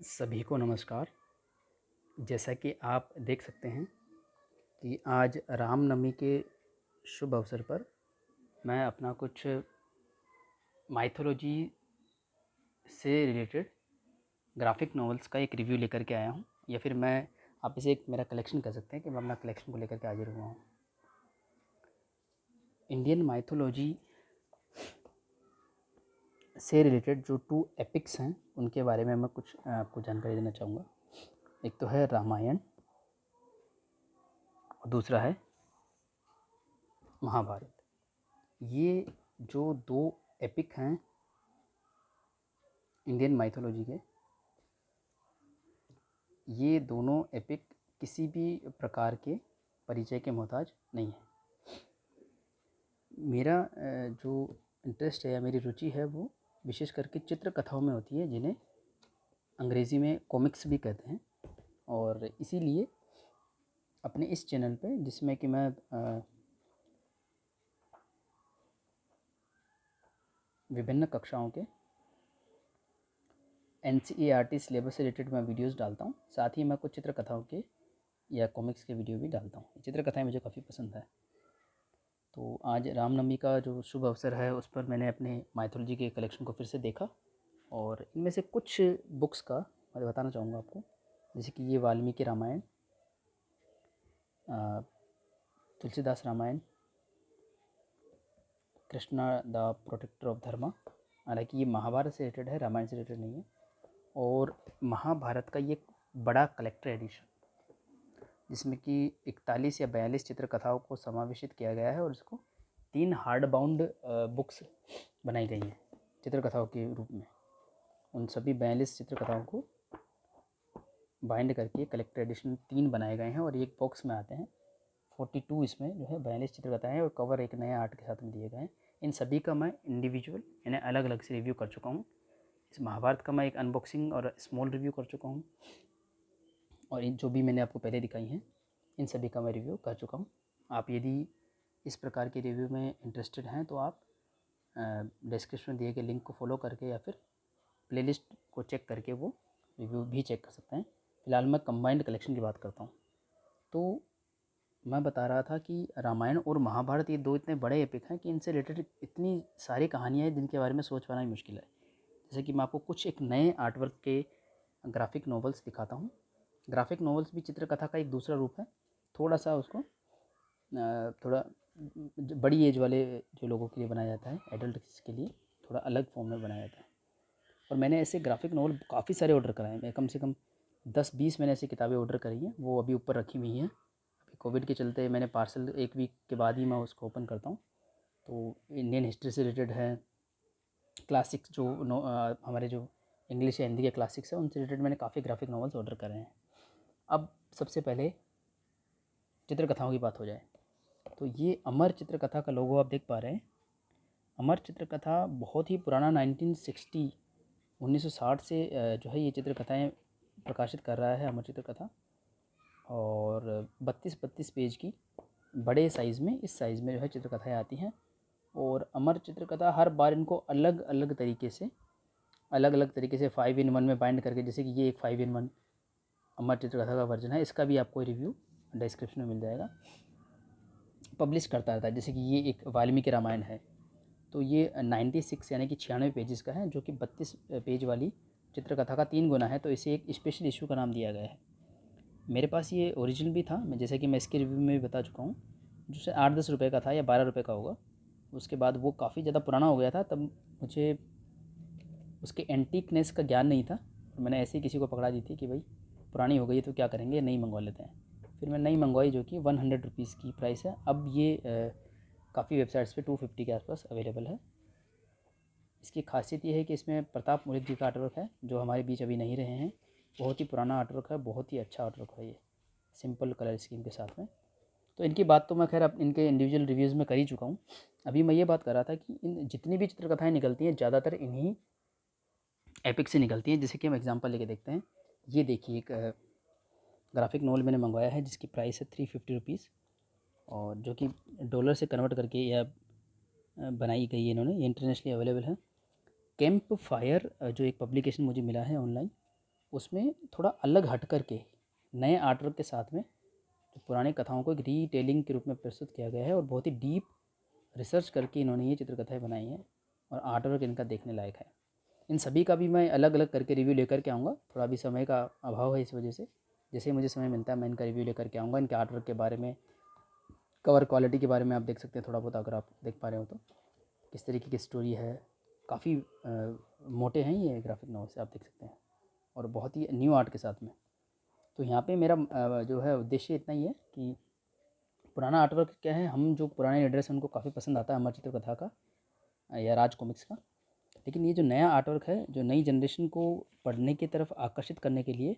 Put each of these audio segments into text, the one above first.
सभी को नमस्कार। जैसा कि आप देख सकते हैं कि आज रामनवमी के शुभ अवसर पर मैं अपना कुछ माइथोलॉजी से रिलेटेड ग्राफिक नॉवेल्स का एक रिव्यू लेकर के आया हूँ, या फिर मैं आप इसे एक मेरा कलेक्शन कह सकते हैं कि मैं अपना कलेक्शन को लेकर के हाजिर हुआ हूँ। इंडियन माइथोलॉजी से रिलेटेड जो 2 एपिक्स हैं उनके बारे में मैं कुछ आपको जानकारी देना चाहूँगा। एक तो है रामायण और दूसरा है महाभारत। ये जो 2 एपिक हैं इंडियन माइथोलॉजी के, ये दोनों एपिक किसी भी प्रकार के परिचय के मोहताज नहीं हैं। मेरा जो इंटरेस्ट है या मेरी रुचि है वो विशेष करके चित्र कथाओं में होती है, जिन्हें अंग्रेज़ी में कॉमिक्स भी कहते हैं। और इसीलिए अपने इस चैनल पे, जिसमें कि मैं विभिन्न कक्षाओं के NCERT सिलेबस से रिलेटेड मैं वीडियोस डालता हूँ, साथ ही मैं कुछ चित्र कथाओं के या कॉमिक्स के वीडियो भी डालता हूँ। चित्र कथाएँ मुझे काफ़ी पसंद है। तो आज रामनवमी का जो शुभ अवसर है उस पर मैंने अपने माइथोलॉजी के कलेक्शन को फिर से देखा, और इनमें से कुछ बुक्स का मैं बताना चाहूँगा आपको। जैसे कि ये Valmiki Ramayana, Tulsidas Ramayana, Krishna the protector of dharma. हालांकि ये महाभारत से रिलेटेड है, रामायण से रिलेटेड नहीं है। और महाभारत का ये बड़ा कलेक्टर एडिशन, जिसमें कि 41 या 42 चित्रकथाओं को समावेशित किया गया है, और इसको 3 हार्ड बाउंड बुक्स बनाई गई हैं चित्रकथाओं के रूप में। उन सभी 42 चित्रकथाओं को बाइंड करके कलेक्टर एडिशन 3 बनाए गए हैं, और एक बॉक्स में आते हैं। 42 इसमें जो है 42 चित्रकथाएँ हैं, और कवर एक नए आर्ट के साथ में दिए गए हैं। इन सभी का मैं इंडिविजुअल यानी अलग अलग से रिव्यू कर चुका हूँ। इस महाभारत का मैं एक अनबॉक्सिंग और स्मॉल रिव्यू कर चुका हूँ, और इन जो भी मैंने आपको पहले दिखाई हैं इन सभी का मैं रिव्यू कर चुका हूँ। आप यदि इस प्रकार के रिव्यू में इंटरेस्टेड हैं तो आप डिस्क्रिप्शन में दिए गए लिंक को फॉलो करके या फिर प्लेलिस्ट को चेक करके वो रिव्यू भी चेक कर सकते हैं। फ़िलहाल मैं कंबाइंड कलेक्शन की बात करता हूँ। तो मैं बता रहा था कि रामायण और महाभारत ये 2 इतने बड़े एपिक हैं कि इनसे रिलेटेड इतनी सारी कहानियाँ हैं जिनके बारे में सोच पाना ही मुश्किल है। जैसे कि मैं आपको कुछ एक नए आर्टवर्क के ग्राफिक नॉवेल्स दिखाता हूँ। ग्राफिक नॉवेल्स भी चित्रकथा का एक दूसरा रूप है। थोड़ा सा उसको थोड़ा बड़ी एज वाले जो लोगों के लिए बनाया जाता है, एडल्ट्स के लिए थोड़ा अलग फॉर्म में बनाया जाता है। और मैंने ऐसे ग्राफिक नॉवल काफ़ी सारे ऑर्डर कराए हैं। मैं कम से कम 10-20 मैंने ऐसी किताबें ऑर्डर करी हैं, वो अभी ऊपर रखी हुई हैं। अभी कोविड के चलते मैंने पार्सल 1 वीक के बाद ही मैं उसको ओपन करता हूँ। तो इंडियन हिस्ट्री से रिलेटेड है, क्लासिक्स जो हमारे जो इंग्लिश या हिंदी के क्लासिक्स हैं उनसे रिलेटेड मैंने काफ़ी ग्राफिक नॉवेल्स ऑर्डर करे हैं। अब सबसे पहले चित्रकथाओं की बात हो जाए तो ये अमर चित्रकथा का लोगो आप देख पा रहे हैं। अमर चित्रकथा बहुत ही पुराना 1960 से जो है ये चित्रकथाएँ प्रकाशित कर रहा है अमर चित्रकथा। और 32-32 पेज की बड़े साइज़ में, इस साइज़ में जो है चित्रकथाएँ आती हैं। और अमर चित्रकथा हर बार इनको अलग अलग तरीके से 5 in 1 में बाइंड करके, जैसे कि ये एक 5 in 1 अमर चित्रकथा का वर्जन है, इसका भी आपको रिव्यू डिस्क्रिप्शन में मिल जाएगा, पब्लिश करता रहता है। जैसे कि ये एक वाल्मीकि रामायण है, तो ये 96 यानी कि 96 पेजेस का है, जो कि 32 पेज वाली चित्रकथा का 3 गुना है। तो इसे एक स्पेशल इशू का नाम दिया गया है। मेरे पास ये ओरिजिनल भी था, मैं जैसे कि मैं इसके रिव्यू में भी बता चुका हूँ, जो 8-10 रुपये का था या 12 रुपये का होगा। उसके बाद वो काफ़ी ज़्यादा पुराना हो गया था, तब मुझे उसके एंटीकनेस का ज्ञान नहीं था, और मैंने ऐसे ही किसी को पकड़ा दी थी कि भाई पुरानी हो गई तो क्या करेंगे, नई मंगवा लेते हैं। फिर मैं नई मंगवाई, जो कि 100 रुपीज़ की प्राइस है। अब ये काफ़ी वेबसाइट्स पे 250 के आसपास अवेलेबल है। इसकी खासियत ये है कि इसमें प्रताप मुलिक जी का आर्टवर्क है, जो हमारे बीच अभी नहीं रहे हैं। बहुत ही पुराना आर्टवर्क है, बहुत ही अच्छा आर्टवर्क है ये, सिंपल कलर स्कीम के साथ में। तो इनकी बात तो मैं खैर अब इनके इंडिविजुअल रिव्यूज़ में कर ही चुका हूँ। अभी मैं ये बात कर रहा था कि इन जितनी भी चित्रकथाएँ निकलती हैं ज़्यादातर इन्हीं एपिक से निकलती हैं। जैसे कि हम एग्जांपल लेके देखते हैं। ये देखिए एक ग्राफिक नॉवल मैंने मंगवाया है, जिसकी प्राइस है 350 रुपीज़, और जो कि डॉलर से कन्वर्ट करके या बनाई गई है इन्होंने, ये इंटरनेशनली अवेलेबल है। कैंप फायर जो एक पब्लिकेशन मुझे मिला है ऑनलाइन, उसमें थोड़ा अलग हट कर के नए आर्टवर्क के साथ में जो पुरानी कथाओं को एक रीटेलिंग के रूप में प्रस्तुत किया गया है और बहुत ही डीप रिसर्च करके इन्होंने ये चित्रकथाएँ बनाई हैं और आर्टवर्क इनका देखने लायक है। इन सभी का भी मैं अलग अलग करके रिव्यू लेकर के आऊँगा, थोड़ा अभी समय का अभाव है इस वजह से। जैसे ही मुझे समय मिलता है मैं इनका रिव्यू लेकर के आऊँगा। इनके आर्टवर्क के बारे में, कवर क्वालिटी के बारे में आप देख सकते हैं थोड़ा बहुत, अगर आप देख पा रहे हो तो किस तरीके की स्टोरी है। काफ़ी मोटे हैं ये ग्राफिक नॉवेल्स, आप देख सकते हैं, और बहुत ही न्यू आर्ट के साथ में। तो यहाँ पे मेरा जो है उद्देश्य इतना ही है कि पुराना आर्टवर्क क्या है, हम जो पुराने रीडर्स हैं उनको काफ़ी पसंद आता है अमर चित्रकथा का या राज कॉमिक्स का। लेकिन ये जो नया आर्टवर्क है, जो नई जनरेशन को पढ़ने की तरफ आकर्षित करने के लिए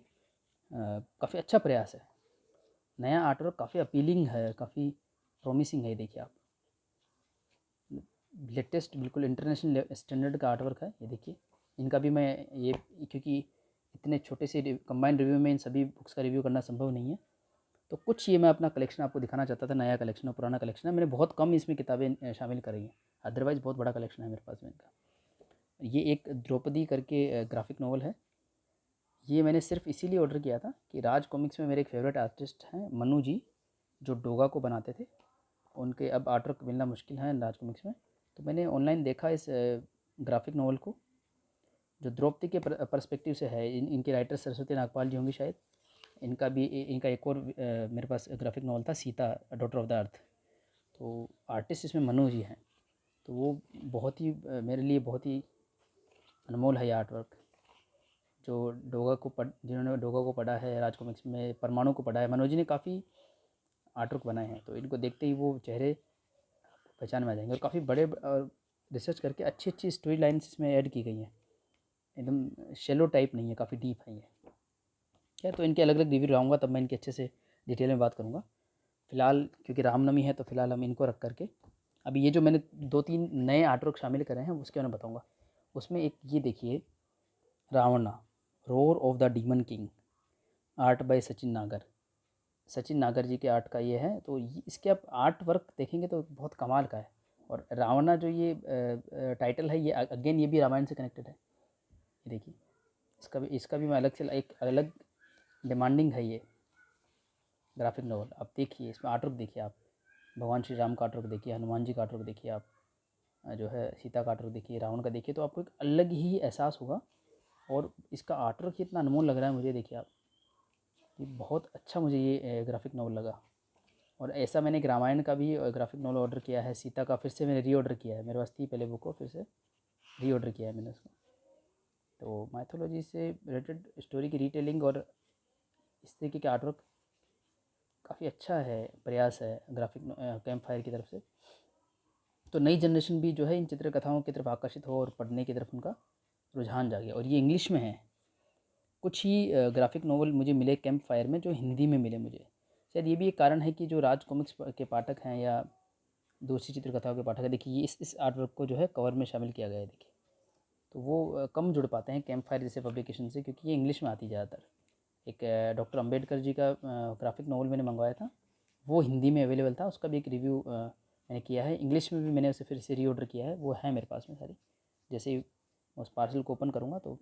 काफ़ी अच्छा प्रयास है। नया आर्टवर्क काफ़ी अपीलिंग है, काफ़ी प्रॉमिसिंग है। ये देखिए आप, लेटेस्ट बिल्कुल इंटरनेशनल स्टैंडर्ड का आर्टवर्क है। ये देखिए, इनका भी मैं ये, क्योंकि इतने छोटे से कंबाइंड रिव्यू में इन सभी बुक्स का रिव्यू करना संभव नहीं है, तो कुछ ये मैं अपना कलेक्शन आपको दिखाना चाहता था। नया कलेक्शन और पुराना कलेक्शन है, मैंने बहुत कम इसमें किताबें शामिल करी हैं, अदरवाइज़ बहुत बड़ा कलेक्शन है मेरे पास में इनका। ये एक द्रौपदी करके ग्राफिक नॉवल है। ये मैंने सिर्फ इसीलिए ऑर्डर किया था कि राज कॉमिक्स में मेरे एक फेवरेट आर्टिस्ट हैं मनु जी, जो डोगा को बनाते थे। उनके अब आर्टवर्क मिलना मुश्किल है राज कॉमिक्स में, तो मैंने ऑनलाइन देखा इस ग्राफिक नॉवल को, जो द्रौपदी के पर्सपेक्टिव से है। इनके राइटर सरस्वती नागपाल जी होंगी शायद। इनका भी इनका एक और मेरे पास ग्राफिक नॉवल था, Sita daughter of the earth. तो आर्टिस्ट इसमें मनु जी हैं, तो वो बहुत ही मेरे लिए बहुत ही अनमोल है ये आर्टवर्क। जो जिन्होंने डोगा को पढ़ा है राज कॉमिक्स में, परमाणु को पढ़ा है, मनोज जी ने काफ़ी आर्टवर्क बनाए हैं। तो इनको देखते ही वो चेहरे पहचान में आ जाएंगे, और काफ़ी बड़े रिसर्च करके अच्छी अच्छी स्टोरी लाइन्स इसमें ऐड की गई हैं। एकदम शेलो टाइप नहीं है, काफ़ी डीप है ये। क्या, तो इनके अलग अलग रिव्यू लाऊंगा, तब मैं इनके अच्छे से डिटेल में बात करूँगा। फ़िलहाल क्योंकि रामनवमी है, तो फ़िलहाल हम इनको रख करके अभी ये जो मैंने 2-3 नए आर्टवर्क शामिल करे हैं उसके बारे में बताऊँगा। उसमें एक ये देखिए, Ravana, roar of the demon king, art by Sachin Nagar. Sachin नागर जी के आर्ट का ये है। तो इसके आप आर्ट वर्क देखेंगे तो बहुत कमाल का है। और रावणा जो ये टाइटल है, ये अगेन ये भी रामायण से कनेक्टेड है। ये देखिए, इसका भी मैं अलग से एक अलग डिमांडिंग है ये ग्राफिक नॉवल। आप देखिए, इसमें आर्टवर्क देखिए आप, भगवान श्री राम का आर्टवर्क देखिए, हनुमान जी का आर्टवर्क देखिए आप, जो है सीता का आर्टवर्क देखिए, रावण का देखिए, तो आपको एक अलग ही एहसास होगा। और इसका आर्टवर्क ही इतना अनमोल लग रहा है मुझे, देखिए आप, ये बहुत अच्छा मुझे ये ग्राफिक नॉवल लगा। और ऐसा मैंने एक रामायण का भी ग्राफिक नॉवल ऑर्डर किया है, सीता का फिर से मैंने री ऑर्डर किया है। मेरे पास थी पहले बुक को, फिर से री ऑर्डर किया है मैंने उसको। तो माइथोलॉजी से रिलेटेड स्टोरी की रीटेलिंग और इस तरीके के आर्टवर्क काफ़ी अच्छा है, प्रयास है ग्राफिक कैंप फायर की तरफ से। तो नई जनरेशन भी जो है इन चित्रकथाओं की तरफ आकर्षित हो और पढ़ने की तरफ उनका रुझान जागे। और ये इंग्लिश में है। कुछ ही ग्राफिक नॉवल मुझे मिले कैंप फायर में जो हिंदी में मिले मुझे। शायद ये भी एक कारण है कि जो राज कॉमिक्स के पाठक हैं या दूसरी चित्रकथाओं के पाठक हैं, देखिए ये इस आर्टवर्क को जो है कवर में शामिल किया गया है। देखिए, तो वो कम जुड़ पाते हैं कैंप फायर जैसे पब्लिकेशन से, क्योंकि ये इंग्लिश में आती है ज़्यादातर। एक डॉक्टर अंबेडकर जी का ग्राफिक नॉवल मैंने मंगवाया था, वो हिंदी में अवेलेबल था, उसका भी एक रिव्यू मैंने किया है। इंग्लिश में भी मैंने उसे फिर से री ऑर्डर किया है, वो है मेरे पास में सारी। जैसे ही उस पार्सल को ओपन करूँगा तो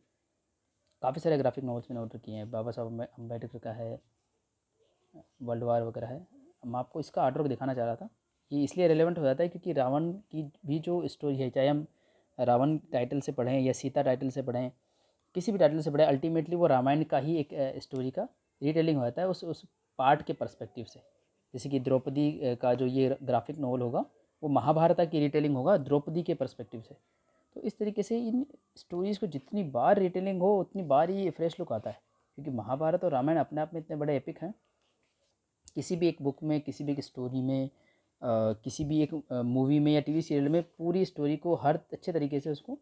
काफ़ी सारे ग्राफिक नॉवल्स मैंने ऑर्डर किए हैं। बाबा साहब अम्बेडकर का है, वर्ल्ड वार वगैरह है। मैं आपको इसका आर्टवर्क दिखाना चाह रहा था। ये इसलिए रेलेवेंट हो जाता है क्योंकि रावण की भी जो स्टोरी है, चाहे हम रावण टाइटल से पढ़ें या सीता टाइटल से पढ़ें, किसी भी टाइटल से पढ़ें, अल्टीमेटली वो रामायण का ही एक स्टोरी का रिटेलिंग हो जाता है उस पार्ट के पर्सपेक्टिव से। जैसे कि द्रौपदी का जो ये ग्राफिक नॉवल होगा, वो महाभारत की रिटेलिंग होगा द्रौपदी के पर्सपेक्टिव से। तो इस तरीके से इन स्टोरीज़ को जितनी बार रिटेलिंग हो उतनी बार ही फ्रेश लुक आता है, क्योंकि महाभारत और रामायण अपने आप में इतने बड़े एपिक हैं। किसी भी एक बुक में, किसी भी एक स्टोरी में, किसी भी एक मूवी में या टीवी सीरियल में पूरी स्टोरी को हर अच्छे तरीके से उसको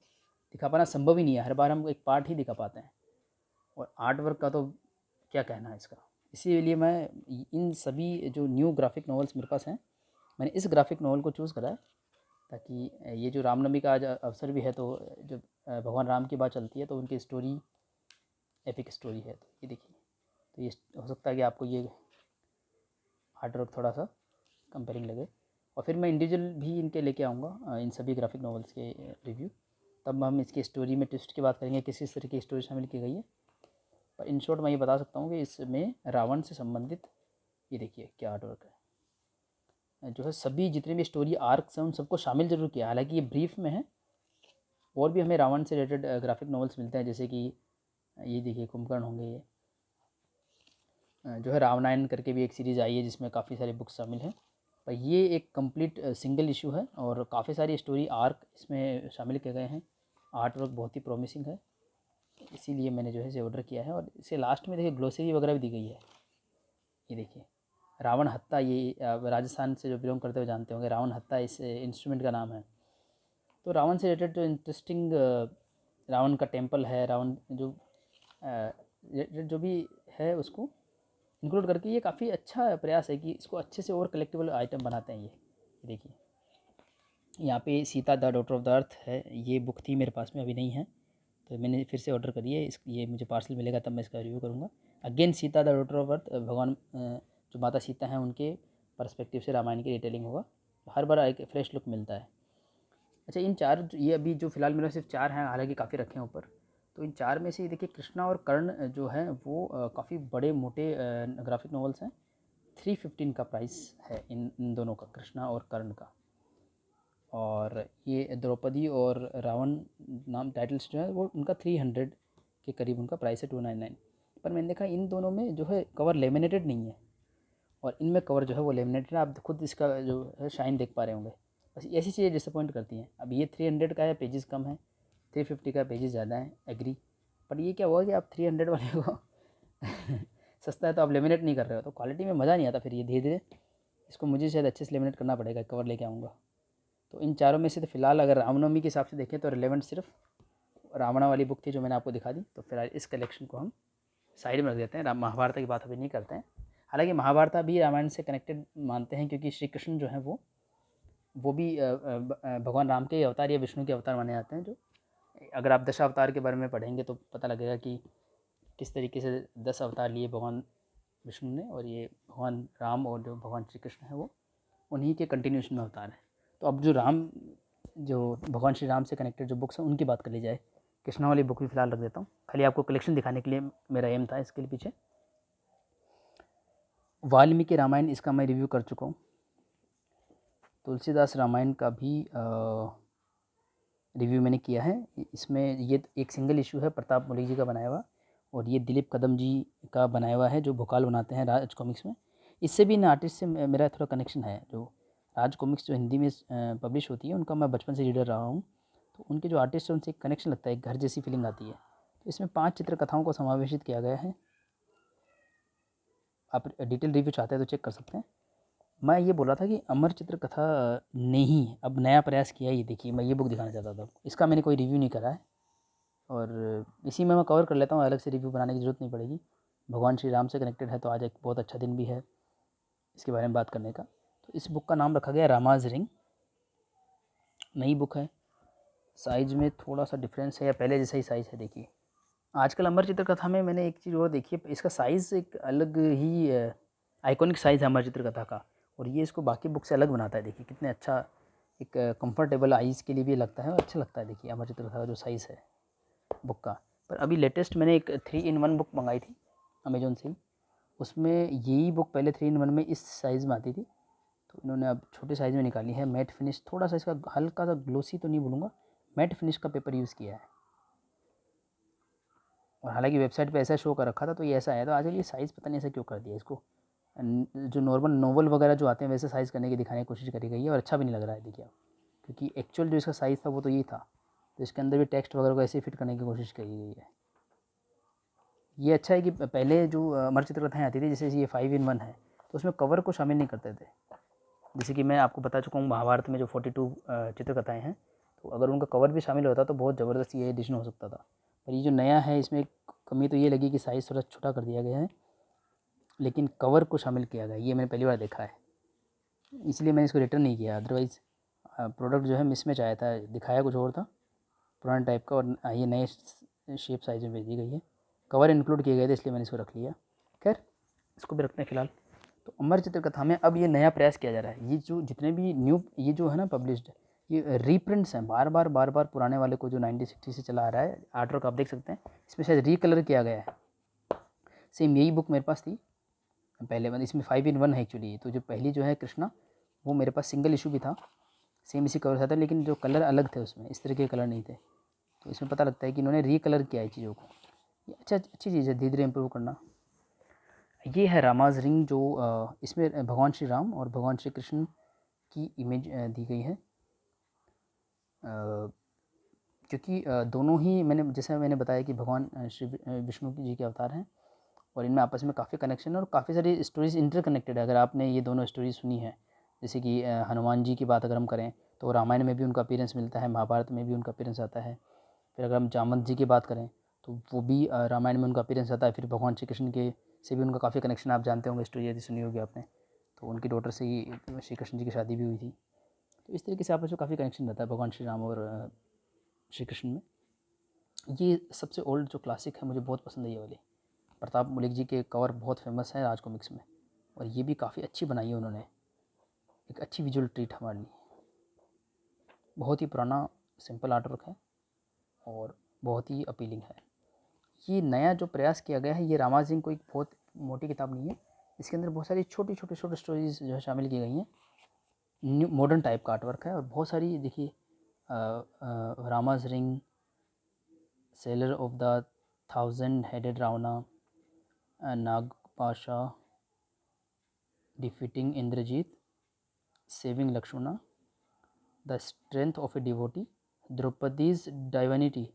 दिखा पाना संभव ही नहीं है। हर बार हम एक पार्ट ही दिखा पाते हैं। और आर्ट वर्क का तो क्या कहना है इसका। इसीलिए मैं इन सभी जो न्यू ग्राफिक नॉवेल्स मेरे पास हैं, मैंने इस ग्राफिक नॉवल को चूज़ करा है, ताकि ये जो रामनवमी का आज अवसर भी है, तो जब भगवान राम की बात चलती है तो उनकी स्टोरी एपिक स्टोरी है। तो ये देखिए, तो ये हो सकता है कि आपको ये आर्ट वर्क थोड़ा सा कंपेयरिंग लगे। और फिर मैं इंडिविजुअल भी इनके लेके आऊँगा इन सभी ग्राफिक नॉवेल्स के रिव्यू। तब हम इसकी स्टोरी में ट्विस्ट की बात करेंगे, किस किस तरह की स्टोरी शामिल की गई है। पर इन शॉर्ट मैं ये बता सकता हूँ कि इसमें रावण से संबंधित ये देखिए क्या आर्ट वर्क है, जो है सभी जितने भी स्टोरी आर्क्स हैं उन सबको शामिल जरूर किया, हालांकि ये ब्रीफ में है। और भी हमें रावण से रिलेटेड ग्राफिक नॉवेल्स मिलते हैं, जैसे कि ये देखिए कुंभकर्ण होंगे, ये जो है रावणायण करके भी एक सीरीज़ आई है जिसमें काफ़ी सारी बुक्स शामिल हैं। पर ये एक कंप्लीट सिंगल इशू है और काफ़ी सारी स्टोरी आर्क इसमें शामिल किए गए हैं। आर्ट वर्क बहुत ही प्रॉमिसिंग है, इसीलिए मैंने जो है इसे ऑर्डर किया है। और इसे लास्ट में देखिए ग्लोसरी वगैरह भी दी गई है। ये देखिए रावण हत्ता, ये राजस्थान से जो बिलोंग करते हुए जानते होंगे, रावण हत्ता इस इंस्ट्रूमेंट का नाम है। तो रावण से रिलेटेड जो इंटरेस्टिंग रावण का टेम्पल है, रावण जो भी है उसको इंक्लूड करके ये काफ़ी अच्छा प्रयास है कि इसको अच्छे से और कलेक्टिबल आइटम बनाते हैं। ये देखिए यहाँ पे Sita the daughter of the earth है, ये बुक थी मेरे पास में, अभी नहीं है, तो मैंने फिर से ऑर्डर करी है। ये मुझे पार्सल मिलेगा तब मैं इसका रिव्यू करूँगा। Again Sita the daughter of earth, भगवान जो माता सीता हैं उनके पर्सपेक्टिव से रामायण की डिटेलिंग होगा, हर बार एक फ्रेश लुक मिलता है। अच्छा, इन चार, ये अभी जो फिलहाल मेरे सिर्फ 4 हैं, हालांकि काफ़ी रखे हैं ऊपर, तो इन 4 में से देखिए कृष्णा और कर्ण जो है वो काफ़ी बड़े मोटे ग्राफिक नॉवेल्स हैं। 315 का प्राइस है इन दोनों का, कृष्णा और कर्ण का। और ये द्रौपदी और रावण नाम टाइटल्स जो है वो उनका 300 के करीब उनका प्राइस है, 299। पर मैंने देखा इन दोनों में जो है कवर लेमिनेटेड नहीं है, और इनमें कवर जो है वो लेमिनेटेड है। आप खुद इसका जो है शाइन देख पा रहे होंगे। बस ऐसी चीज़ें डिसअपॉइंट करती हैं। अब ये 300 का है, पेजेस कम है, 350 का पेजेस ज़्यादा है, एग्री। पर ये क्या हुआ कि आप 300 वाले को सस्ता है तो आप लेमिनेट नहीं कर रहे हो, तो क्वालिटी में मज़ा नहीं आता। फिर ये धीरे धीरे इसको मुझे शायद अच्छे से लेमिनेट करना पड़ेगा, कवर लेके आऊँगा। तो इन चारों में से तो फिलहाल अगर रामनवमी के हिसाब से देखें तो रिलेवेंट सिर्फ रावणा वाली बुक थी जो मैंने आपको दिखा दी। तो फिर इस कलेक्शन को हम साइड में रख देते हैं, महाभारत की बात अभी नहीं करते हैं। हालांकि महाभारत भी रामायण से कनेक्टेड मानते हैं, क्योंकि श्री कृष्ण जो है वो भी भगवान राम के अवतार या विष्णु के अवतार माने जाते हैं। जो अगर आप दशावतार के बारे में पढ़ेंगे तो पता लगेगा कि किस तरीके से 10 अवतार लिए भगवान विष्णु ने, और ये भगवान राम और जो भगवान श्री कृष्ण है वो उन्हीं के कंटिन्यूशन में अवतार है। तो अब जो भगवान श्री राम से कनेक्टेड जो बुक्स हैं उनकी बात कर ली जाए। कृष्णा वाली बुक भी फिलहाल रख देता हूँ, खाली आपको कलेक्शन दिखाने के लिए मेरा एम था इसके लिए पीछे। वाल्मीकि रामायण, इसका मैं रिव्यू कर चुका हूँ। तुलसीदास रामायण का भी रिव्यू मैंने किया है। इसमें ये एक सिंगल इशू है प्रताप मौलिक जी का बनाया हुआ, और ये दिलीप कदम जी का बनाया हुआ है जो भोकाल बनाते हैं राज कॉमिक्स में। इससे भी इन आर्टिस्ट से मेरा थोड़ा कनेक्शन है। जो राज कॉमिक्स जो हिंदी में पब्लिश होती है उनका मैं बचपन से रीडर रहा हूँ, तो उनके जो आर्टिस्ट हैं उनसे एक कनेक्शन लगता है, एक घर जैसी फीलिंग आती है। तो इसमें 5 चित्रकथाओं को समावेशित किया गया है। आप डिटेल रिव्यू चाहते हैं तो चेक कर सकते हैं। मैं ये बोल रहा था कि अमर चित्रकथा ने ही अब नया प्रयास किया। ये देखिए मैं ये बुक दिखाना चाहता था, इसका मैंने कोई रिव्यू नहीं करा है, और इसी में मैं कवर कर लेता हूँ, अलग से रिव्यू बनाने की ज़रूरत नहीं पड़ेगी। भगवान श्री राम से कनेक्टेड है तो आज एक बहुत अच्छा दिन भी है इसके बारे में बात करने का। तो इस बुक का नाम रखा गया रामाज रिंग। नई बुक है, साइज़ में थोड़ा सा डिफरेंस है या पहले जैसा ही साइज़ है। देखिए आजकल अमर चित्रकथा में मैंने एक चीज़ और देखी है, इसका साइज़ एक अलग ही आइकॉनिक साइज़ है अमर चित्रकथा का, और ये इसको बाकी बुक से अलग बनाता है। देखिए कितने अच्छा, एक कंफर्टेबल आइज़ के लिए भी लगता है और अच्छा लगता है। देखिए अमर चित्रकथा का जो साइज़ है बुक का। पर अभी लेटेस्ट मैंने एक 3-in-1 बुक मंगाई थी अमेज़ोन से ही, उसमें यही बुक पहले 3-in-1 में इस साइज़ में आती थी, तो इन्होंने अब छोटे साइज़ में निकाली है। मैट फिनिश, थोड़ा सा इसका हल्का सा ग्लोसी तो नहीं बोलूँगा, मैट फिनिश का पेपर यूज़ किया है। और हालांकि वेबसाइट पे ऐसा शो कर रखा था तो ये ऐसा आया, तो आजकल ये साइज़ पता नहीं ऐसा क्यों कर दिया इसको। जो नॉर्मल नोवेल वगैरह जो आते हैं वैसे साइज़ करने की दिखाने की कोशिश करी गई है, और अच्छा भी नहीं लग रहा है देखिए आप, क्योंकि एक्चुअल जो इसका साइज़ था वो तो यही था, तो इसके अंदर भी टेक्स्ट वगैरह को ऐसे फिट करने की कोशिश करी गई है। ये अच्छा है कि पहले जो अमर चित्रकथाएँ आती थी जैसे ये 5-in-1 है, तो उसमें कवर को शामिल नहीं करते थे। जैसे कि मैं आपको बता चुका हूँ महाभारत में जो 42 चित्रकथाएँ हैं, तो अगर उनका कवर भी शामिल होता तो बहुत ज़बरदस्त ये एडिशन हो सकता था। पर ये जो नया है इसमें कमी तो ये लगी कि साइज़ थोड़ा छोटा कर दिया गया है, लेकिन कवर को शामिल किया गया, ये मैंने पहली बार देखा है, इसलिए मैंने इसको रिटर्न नहीं किया। अदरवाइज़ प्रोडक्ट जो है मिसमैच आया था, दिखाया कुछ और था पुराने टाइप का, और ये नए शेप साइज़ में भेज दी गई है। कवर इंक्लूड किए गए थे इसलिए मैंने इसको रख लिया। खैर इसको भी रखते हैं फ़िलहाल। तो अमर चित्रकथा में अब ये नया प्रयास किया जा रहा है। ये जो जितने भी न्यू ये जो है ना पब्लिश्ड, ये रीप्रिंट्स हैं, बार बार पुराने वाले को जो 1960 से चला आ रहा है आर्टवर्क आप देख सकते हैं, इसमें शायद रीकलर किया गया है। सेम यही बुक मेरे पास थी पहले, मतलब इसमें 5 in 1 है एक्चुअली। तो जो पहली जो है कृष्णा, वो मेरे पास सिंगल इशू भी था, सेम इसी कवर था, लेकिन जो कलर अलग थे उसमें, इस तरह के कलर नहीं थे। तो इसमें पता लगता है कि इन्होंने रीकलर किया है चीज़ों को। ये अच्छी चीज़ है, धीरे धीरे इम्प्रूव करना। ये है रामाज रिंग, जो इसमें भगवान श्री राम और भगवान श्री कृष्ण की इमेज दी गई है, क्योंकि दोनों ही जैसे मैंने बताया कि भगवान श्री विष्णु जी के अवतार हैं, और इनमें आपस में काफ़ी कनेक्शन है और काफ़ी सारी स्टोरीज़ इंटरकनेक्टेड है। अगर आपने ये दोनों स्टोरीज सुनी है, जैसे कि हनुमान जी की बात अगर हम करें तो रामायण में भी उनका अपीयरेंस मिलता है, महाभारत में भी उनका अपीयरेंस आता है। फिर अगर हम जामवंत जी की बात करें तो वो भी रामायण में उनका अपीयरेंस आता है। फिर भगवान श्री कृष्ण के से भी उनका काफ़ी कनेक्शन, आप जानते होंगे, स्टोरी यदि सुनी होगी आपने, तो उनकी डॉटर से ही श्री कृष्ण जी की शादी भी हुई थी। तो इस तरीके से आपस में काफ़ी कनेक्शन रहता है भगवान श्री राम और श्री कृष्ण में। ये सबसे ओल्ड जो क्लासिक है, मुझे बहुत पसंद है ये वाली। प्रताप मलिक जी के कवर बहुत फेमस है राज कॉमिक्स में, और ये भी काफ़ी अच्छी बनाई है उन्होंने, एक अच्छी विजुअल ट्रीट हमारे लिए। बहुत ही पुराना सिंपल आर्ट वर्क है और बहुत ही अपीलिंग है। ये नया जो प्रयास किया गया है, ये रामाज रिंग कोई बहुत मोटी किताब नहीं है, इसके अंदर बहुत सारी छोटी स्टोरीज जो है शामिल की गई हैं। न्यू मॉडर्न टाइप का आर्ट वर्क है, और बहुत सारी देखिए, Rama's ring, slayer of the 1000 headed Ravana, Nagapasha, defeating Indrajit, saving Lakshmana, the strength of a devotee, Draupadi's divinity,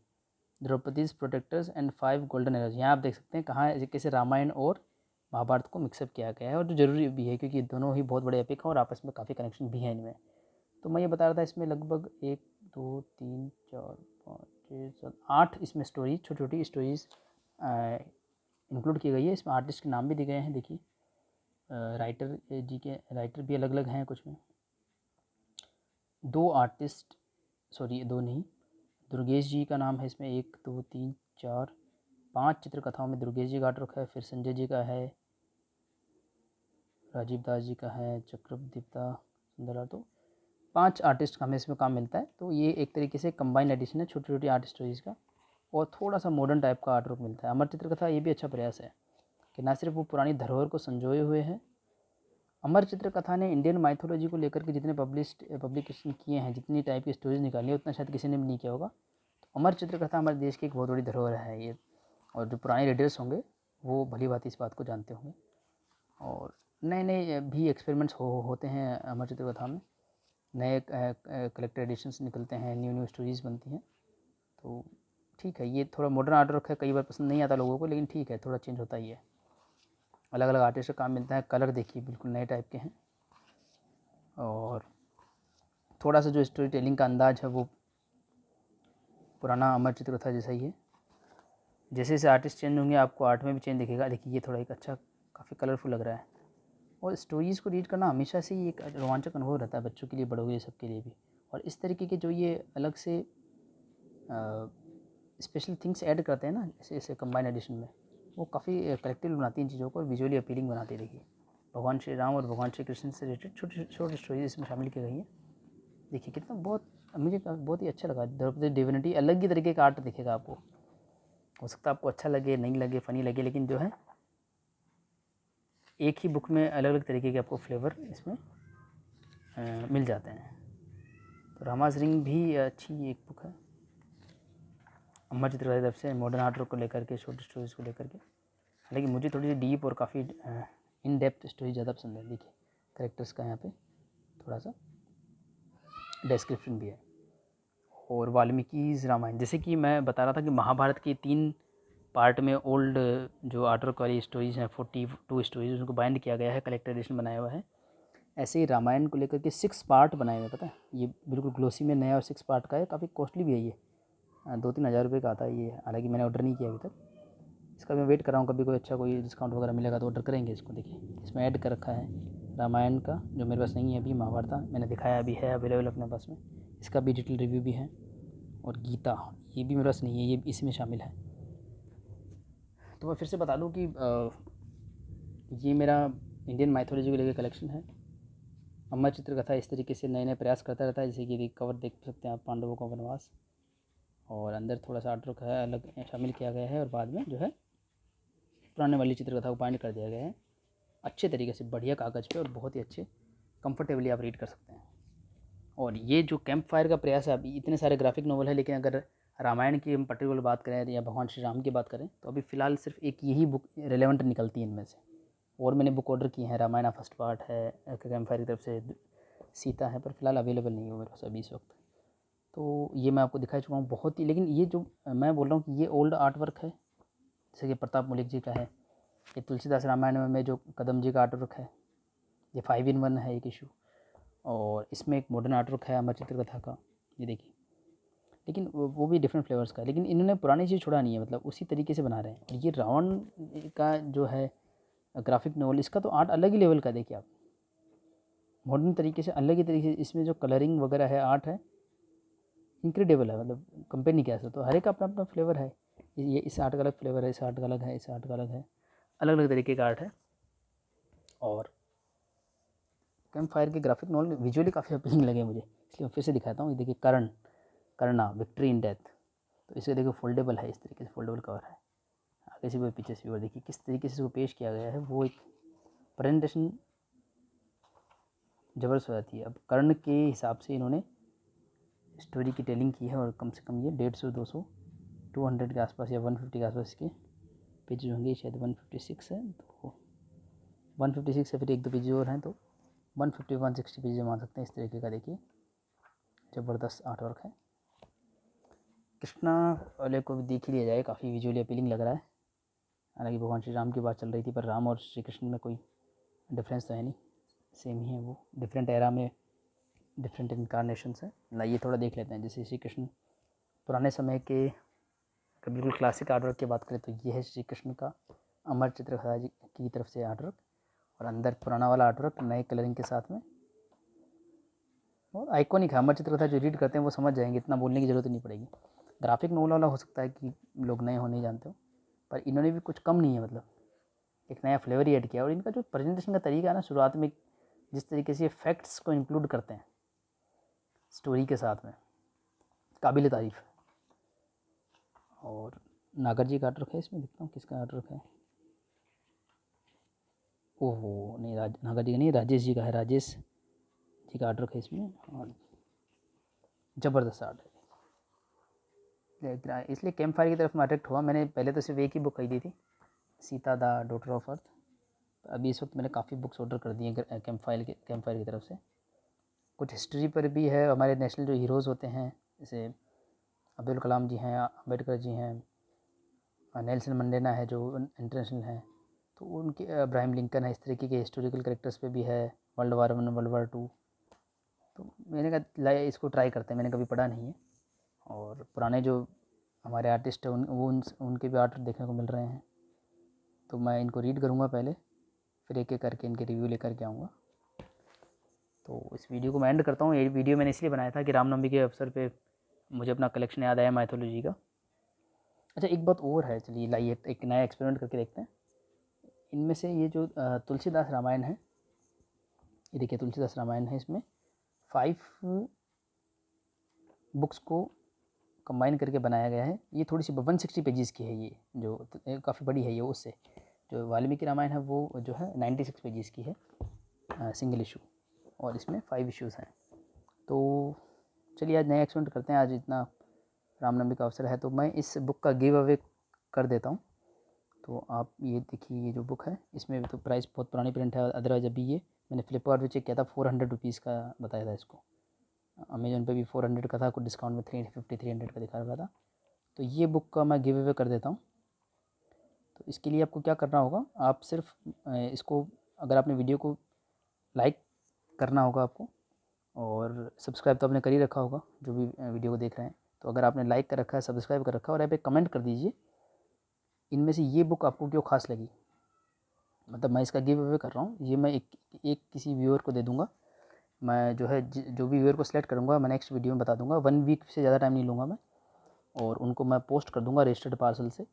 Draupadi's protectors and 5 golden arrows. यहाँ आप देख सकते हैं कहाँ कैसे रामायण और महाभारत को मिक्सअप किया गया है, और जो जरूरी भी है क्योंकि दोनों ही बहुत बड़े एपिक हैं और आपस में काफ़ी कनेक्शन भी है इनमें। तो मैं ये बता रहा था, इसमें लगभग 1 2 3 4 5 6 7 8 इसमें स्टोरी, छोटी छोटी स्टोरीज इंक्लूड की गई है। इसमें आर्टिस्ट के नाम भी दिए गए हैं, देखिए राइटर जी के राइटर भी अलग अलग हैं कुछ में। 2 आर्टिस्ट, सॉरी 2 नहीं, दुर्गेश जी का नाम है इसमें, 1 2 3 4 5 चित्रकथाओं में दुर्गेश जी का आर्ट वर्क है। फिर संजय जी का है, राजीव दास जी का है, चक्रदीप्ता सुंदरलाल, तो 5 आर्टिस्ट का हमें इसमें काम मिलता है। तो ये एक तरीके से कंबाइंड एडिशन है छोटी छोटी आर्ट स्टोरीज़ का, और थोड़ा सा मॉडर्न टाइप का आर्ट वर्क मिलता है। अमर चित्रकथा ये भी अच्छा प्रयास है कि ना सिर्फ वो पुरानी धरोहर को संजोए हुए हैं। अमर चित्रकथा ने इंडियन माइथोलॉजी को लेकर के जितने पब्लिकेशन किए हैं, जितनी टाइप की स्टोरीज निकाली है, उतना शायद किसी ने भी नहीं किया होगा। तो अमर चित्रकथा हमारे देश की एक बहुत बड़ी धरोहर है ये, और जो पुराने रीडर्स होंगे वो भली बात इस बात को जानते होंगे। और नए नए भी एक्सपेरिमेंट्स होते हैं अमर चित्रकथा में, नए कलेक्टर एडिशंस निकलते हैं, न्यू स्टोरीज़ बनती हैं। तो ठीक है, ये थोड़ा मॉडर्न आर्ट वर्क है, कई बार पसंद नहीं आता लोगों को, लेकिन ठीक है, थोड़ा चेंज होता ही है, अलग अलग आर्टिस्ट का काम मिलता है। कलर देखिए बिल्कुल नए टाइप के हैं, और थोड़ा सा जो स्टोरी टेलिंग का अंदाज है वो पुराना अमर चित्रकथा जैसा ही है। जैसे जैसे आर्टिस्ट चेंज होंगे आपको आर्ट में भी चेंज दिखेगा। देखिए ये थोड़ा एक अच्छा, काफ़ी कलरफुल लग रहा है। और स्टोरीज़ को रीड करना हमेशा से ही एक रोमांचक अनुभव रहता है, बच्चों के लिए, बड़ों के लिए, सबके लिए भी। और इस तरीके के जो ये अलग से स्पेशल थिंग्स ऐड करते हैं ना, ऐसे कंबाइन एडिशन में, वो काफ़ी कलेक्टिव बनाती हैं चीज़ों को और विजुअली अपीलिंग बनाती रही। भगवान श्री राम और भगवान श्री कृष्ण से रिलेटेड छोटी छोटी स्टोरीज इसमें शामिल की गई हैं। देखिए कितना मुझे बहुत ही अच्छा लगा। द्रौपदी डिविनिटी अलग ही तरीके का आर्ट दिखेगा आपको, हो सकता है आपको अच्छा लगे, नहीं लगे, फ़नी लगे, लेकिन जो है एक ही बुक में अलग अलग तरीके के आपको फ्लेवर इसमें मिल जाते हैं। तो रामाज रिंग भी अच्छी एक बुक है अमर चित्रकथा की तरफ से, मॉडर्न आर्ट वर्क को लेकर के, शॉर्ट स्टोरीज़ को लेकर के। हालांकि मुझे थोड़ी सी डीप और काफ़ी इन डेप्थ स्टोरी ज़्यादा पसंद है। देखिए करेक्टर्स का यहाँ पे थोड़ा सा डिस्क्रिप्शन भी है। और वाल्मीकि रामायण, जैसे कि मैं बता रहा था कि महाभारत के 3 पार्ट में ओल्ड जो आर्ट वर्क वाली स्टोरीज़ हैं, 42 स्टोरीज, उनको बाइंड किया गया है, कलेक्टर एडिशन बनाया हुआ है। ऐसे ही रामायण को लेकर के 6 पार्ट बनाए हुए, पता है, ये बिल्कुल ग्लोसी में नया और 6 पार्ट का है। काफ़ी कॉस्टली भी है ये, 2-3 हज़ार रुपये का आता है ये। हालांकि मैंने ऑर्डर नहीं किया अभी तक इसका, मैं वेट कर रहा हूँ कभी कोई अच्छा कोई डिस्काउंट वगैरह मिलेगा तो ऑर्डर करेंगे इसको। देखिए इसमें ऐड कर रखा है रामायण का, जो मेरे पास नहीं है अभी, महाभारत मैंने दिखाया अभी है अवेलेबल अपने पास में, इसका भी डिटेल रिव्यू भी है। और गीता ये भी मेरे पास नहीं है, ये इसमें शामिल है। तो मैं फिर से बता दूं कि ये मेरा इंडियन माइथोलॉजी को लेकर कलेक्शन है। अमर चित्रकथा इस तरीके से नए नए प्रयास करता रहता है, जैसे कि कवर देख सकते हैं आप, पांडवों का वनवास, और अंदर थोड़ा सा आर्ट वर्क है अलग शामिल किया गया है, और बाद में जो है पुराने वाली चित्रकथा को बाइंड कर दिया गया है अच्छे तरीके से, बढ़िया कागज़ पे, और बहुत ही अच्छे कंफर्टेबली आप रीड कर सकते हैं। और ये जो कैंप फायर का प्रयास है, अभी इतने सारे ग्राफिक नॉवल है, लेकिन अगर रामायण की हम पर्टिकुलर बात करें या भगवान श्री राम की बात करें तो अभी फ़िलहाल सिर्फ एक यही बुक रिलेवेंट निकलती है इनमें से। और मैंने बुक ऑर्डर की है, रामायण फर्स्ट पार्ट है, कैंप फायर की तरफ से सीता है, पर फिलहाल अवेलेबल नहीं है मेरे पास अभी इस वक्त। तो ये मैं आपको दिखा चुका हूँ बहुत ही, लेकिन ये जो मैं बोल रहा हूँ कि ये ओल्ड आर्ट वर्क है, जैसे कि प्रताप मलिक जी का है, ये तुलसीदास रामायण में जो कदम जी का आर्ट वर्क है, ये 5 in 1 है एक इशू, और इसमें एक मॉडर्न आर्ट वर्क है अमर चित्रकथा का, ये देखिए, लेकिन वो भी डिफरेंट फ्लेवर्स का है, लेकिन इन्होंने पुरानी चीज़ छोड़ा नहीं है, मतलब उसी तरीके से बना रहे हैं। और ये रावण का जो है ग्राफिक नॉवल, इसका तो आर्ट अलग ही लेवल का, देखिए आप, मॉडर्न तरीके से, अलग ही तरीके से, इसमें जो कलरिंग वगैरह है, आर्ट है, इनक्रेडिबल है, मतलब कंपेयर नहीं किया सकता। तो हर एक अपना अपना फ्लेवर है, ये इस आर्ट का अलग फ्लेवर है, इस आर्ट का अलग है, इस आर्ट का अलग है, अलग अलग तरीके का आर्ट है। और कैंप फायर के ग्राफिक नॉवल विजुअली काफ़ी अपीलिंग लगे मुझे, इसलिए मैं फिर से दिखाता हूँ। ये देखिए करना विक्ट्री इन डेथ, तो इसे देखो फोल्डेबल है, इस तरीके से फोल्डेबल कवर है, आगे से भी पीछे से भी, और देखिए किस तरीके से इसको पेश किया गया है, वो एक प्रेजेंटेशन ज़बरदस्त हो जाती है। अब कर्ण के हिसाब से इन्होंने स्टोरी की टेलिंग की है, और कम से कम ये 150, 200, 200 के आसपास या 150 के आसपास के पेजेज होंगे, शायद 156 है, तो 156 है, फिर एक दो पेजेज और हैं, तो 150, 160 पेजेज मान सकते हैं इस तरीके का। देखिए ज़बरदस्त आर्ट वर्क है। कृष्णा वाले को भी देख ही लिया जाए, काफ़ी विजुअली अपीलिंग लग रहा है। हालांकि भगवान श्री राम की बात चल रही थी, पर राम और श्री कृष्ण में कोई डिफरेंस तो है नहीं, सेम ही है, वो डिफरेंट एरा में डिफरेंट इनकारनेशंस हैं। लाइए थोड़ा देख लेते हैं। जैसे श्री कृष्ण पुराने समय के बिल्कुल क्लासिक आर्ट वर्क की बात करें तो ये है श्री कृष्ण का अमर चित्रकथा जी की तरफ से आर्ट वर्क, और अंदर पुराना वाला आर्ट वर्क नए कलरिंग के साथ में, और आइकॉनिक है। अमर चित्रकथा जो रीड करते हैं वो समझ जाएंगे, इतना बोलने की ज़रूरत नहीं पड़ेगी। ग्राफिक नॉवल वाला हो सकता है कि लोग नए हो नहीं जानते हो, पर इन्होंने भी कुछ कम नहीं है, मतलब एक नया फ्लेवर ही ऐड किया। और इनका जो प्रेजेंटेशन का तरीका है ना, शुरुआत में जिस तरीके से फैक्ट्स को इंक्लूड करते हैं स्टोरी के साथ में, काबिल तारीफ़ है। और नागर जी का आर्ट वर्क है इसमें, देखता हूँ किसका आर्ट वर्क है। ओहो नहीं, नागर जी का नहीं, राजेश जी का है, राजेश जी का आर्ट वर्क है इसमें, और ज़बरदस्त आर्ट है। इसलिए कैंप फायर की तरफ मैं अट्रैक्ट हुआ। मैंने पहले तो सिर्फ एक ही बुक खरीदी थी, Sita the daughter of earth. अभी इस वक्त मैंने काफ़ी बुक्स ऑर्डर कर दी हैं कैंप फायर की तरफ से। कुछ हिस्ट्री पर भी है, हमारे नेशनल जो हीरोज़ होते हैं, जैसे अब्दुल कलाम जी हैं, अम्बेडकर जी हैं, नेल्सन मंडेला है जो इंटरनेशनल हैं, तो उनके अब्राहम लिंकन है, इस तरीके के हिस्टोरिकल कैरेक्टर्स पे भी है, World War I, World War II। तो मैंने कहा लाए इसको ट्राई करते हैं, मैंने कभी पढ़ा नहीं है। और पुराने जो हमारे आर्टिस्ट हैं उनके भी आर्ट देखने को मिल रहे हैं, तो मैं इनको रीड करूँगा पहले, फिर एक एक करके इनके रिव्यू लेकर के आऊँगा। तो इस वीडियो को मैं एंड करता हूँ। ये वीडियो मैंने इसलिए बनाया था कि रामनवमी के अवसर पे मुझे अपना कलेक्शन याद आया माइथोलॉजी का। अच्छा एक बात और है, चलिए लाइए एक नया एक्सपेरिमेंट करके देखते हैं। इनमें से ये जो तुलसीदास रामायण है, ये देखिए तुलसीदास रामायण है, इसमें 5 बुक्स को कंबाइन करके बनाया गया है। ये थोड़ी सी 160 पेजेस की है, ये जो काफ़ी बड़ी है ये, उससे जो वाल्मीकि रामायण है वो जो है 96 पेजेस की है, सिंगल इशू, और इसमें 5 इश्यूज़ हैं। तो चलिए आज नया एक्सपेरिमेंट करते हैं। आज इतना रामनवमी का अवसर है तो मैं इस बुक का गिव अवे कर देता हूँ। तो आप ये देखिए, ये जो बुक है इसमें तो प्राइस बहुत पुरानी प्रिंट है, अदरवाइज अभी ये मैंने फ्लिपकार्ट पे चेक किया था 400 रुपीज़ का बताया था इसको, अमेजोन पे भी 400 का था, कुछ डिस्काउंट में 350, 300 का दिखा रहा था। तो ये बुक का मैं गिव अवे कर देता हूँ। तो इसके लिए आपको क्या करना होगा, आप सिर्फ इसको, अगर आपने वीडियो को लाइक करना होगा आपको, और सब्सक्राइब तो आपने कर ही रखा होगा जो भी वीडियो को देख रहे हैं। तो अगर आपने लाइक कर रखा है, सब्सक्राइब कर रखा है, और यहाँ पे कमेंट कर दीजिए इनमें से ये बुक आपको क्यों खास लगी। मतलब मैं इसका गिव अवे कर रहा हूँ, ये मैं एक किसी व्यूअर को दे दूँगा। मैं जो है जो भी व्यूअर को सिलेक्ट करूँगा मैं नेक्स्ट वीडियो में बता दूँगा। 1 वीक से ज़्यादा टाइम नहीं लूँगा मैं, और उनको मैं पोस्ट कर दूँगा रजिस्टर्ड पार्सल से,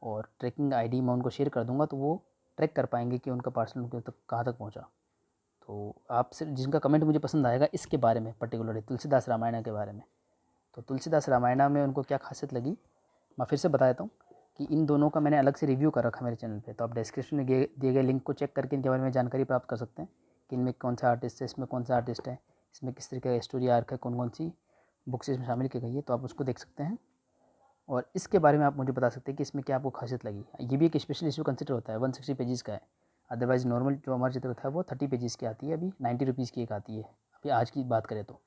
और ट्रैकिंग आईडी मैं उनको शेयर कर दूँगा, तो वो ट्रैक कर पाएंगे कि उनका पार्सल उनके तक कहाँ तक पहुँचा। तो आप सिर्फ जिनका कमेंट मुझे पसंद आएगा इसके बारे में, पर्टिकुलरली तुलसीदास रामायण के बारे में, तो तुलसीदास रामायण में उनको क्या खासियत लगी मैं फिर से बता देता हूँ। कि इन दोनों का मैंने अलग से रिव्यू कर रखा है मेरे चैनल पे, तो आप डिस्क्रिप्शन में दिए गए लिंक को चेक करके इनके बारे में जानकारी प्राप्त कर सकते हैं कि इनमें कौन सा आर्टिस्ट है, इसमें कौन सा आर्टिस्ट है, इसमें किस तरीके का स्टोरी आर्क है, कौन कौन सी बुक्स इसमें शामिल की गई है, तो आप उसको देख सकते हैं। और इसके बारे में आप मुझे बता सकते हैं कि इसमें क्या आपको खासियत लगी। ये भी एक स्पेशल इशू कंसिडर होता है, 160 पेजेस का है। अदरवाइज़ नॉर्मल जो अमर चित्र था वो 30 पेजेस की आती है, अभी 90 रुपीज़ की एक आती है अभी आज की बात करें तो।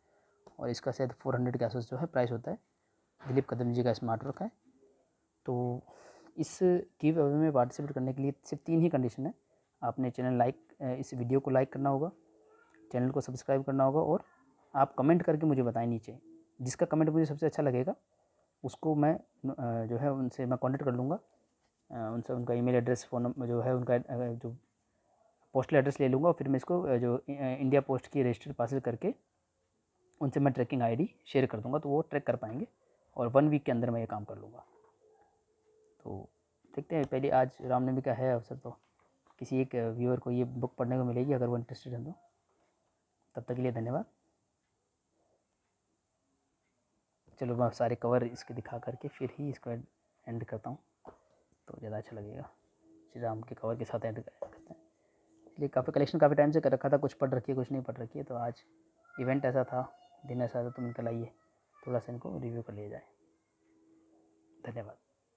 और इसका शायद 400 के आसपास जो है प्राइस होता है। दिलीप कदम जी का स्मार्ट वर्क है। तो इस गिव अवे में पार्टिसिपेट करने के लिए सिर्फ 3 ही कंडीशन है। आपने चैनल इस वीडियो को लाइक करना होगा, चैनल को सब्सक्राइब करना होगा, और आप कमेंट करके मुझे बताएं नीचे। जिसका कमेंट मुझे सबसे अच्छा लगेगा उसको मैं जो है उनसे मैं कॉन्टेक्ट कर लूँगा, उनसे उनका ईमेल एड्रेस, फ़ोन नंबर जो है उनका जो पोस्टल एड्रेस ले लूँगा, और फिर मैं इसको जो इंडिया पोस्ट की रजिस्टर्ड पार्सल करके उनसे मैं ट्रैकिंग आईडी शेयर कर दूँगा, तो वो ट्रैक कर पाएंगे और 1 वीक के अंदर मैं ये काम कर लूँगा। तो देखते हैं, पहले आज रामनवमी का है अवसर, तो किसी एक व्यूअर को ये बुक पढ़ने को मिलेगी अगर वो इंटरेस्टेड है तो। तब तक के लिए धन्यवाद। चलो मैं सारे कवर इसके दिखा करके फिर ही इसको एंड करता हूँ, तो ज़्यादा अच्छा लगेगा। श्री राम के कवर के साथ एंड करते हैं। इसलिए काफ़ी कलेक्शन काफ़ी टाइम से कर रखा था, कुछ पढ़ रखी है कुछ नहीं पढ़ रखी है, तो आज इवेंट ऐसा था, दिन ऐसा था, तो मैंने कहा लाइए थोड़ा सा इनको रिव्यू कर लिया जाए। धन्यवाद।